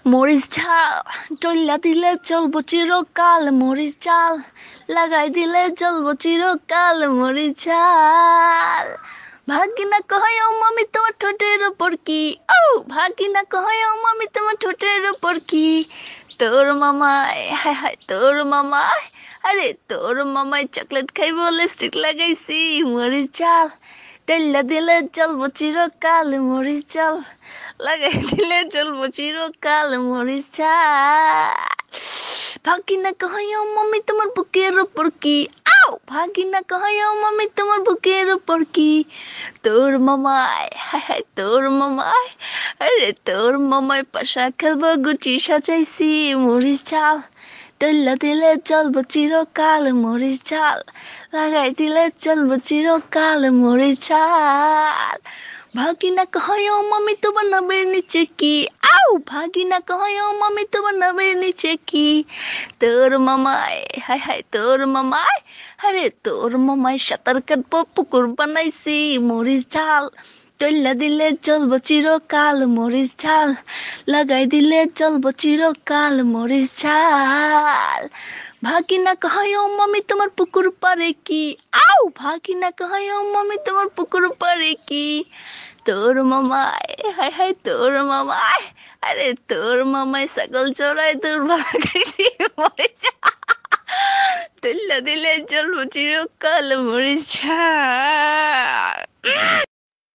মরিচ ঝাল চইল্লা দিলে চলবো চিরকাল, মরিচ ঝাল লাগাই দিলে চলবো চিরকাল, মরিচ ঝাল। ভাগিনা কয় ও মামি তোমার ঠোঁটের উপর কি, ও ভাগিনা কয় ও মামি তোমার ঠোঁটের উপর কি, তোর মামাই হায় হায় তোর মামাই, আরে তোর মামাই চকলেট খাইবো লিপস্টিক লাগাইছি, মরিচ ঝাল টেল্লা দিলে চলবো চিরকাল, মরিচ ঝাল লাগাই দিলে চলবো চিরকাল, মরিচ ঝাল। ভাগিনা কয় ও মামি তোমার বুকের উপর কি, আও ভাগিনা কয় ও মামি তোমার বুকের উপর কি, তোর মামাই হায় হায় তোর মামাই, আরে তোর মামাই পাশা খেলবো গুটি সাজাইছি, মরিচ ঝাল টেল্লা দিলে চলবো চিরকাল, মরিচ ঝাল লাগাই দিলে চলবো চিরকাল, মরিচ ঝাল। ভাগিনা কয় ও মামি তোমার নামের নিচে কি, আও ভাগিনা কয় ও মামি তোমার নামের নিচে কি, তোর মামাই হায় হায় তোর মামাই, আরে তোর মামাই সাঁতার কাটবো পুকুর বানাইছি, মরিচ ঝাল চইল্লা দিলে চলবো চিরকাল, মরিচ ঝাল লাগাই দিলে চলবো চিরকাল, মরিচ ঝাল। ভাগিনা কয় ও মামি তোমার পুকুর পারে কি, আও ভাগিনা কয় ও মামি তোমার পুকুর পারে কি, তোর মামাই হায় হায় তোর মামাই, আরে তোর মামাই ছাগল চড়াই তোর ভাগাইছি, মরিচ তুল্লা দিলে চলবো চিরকাল, মরিচ ঝাল।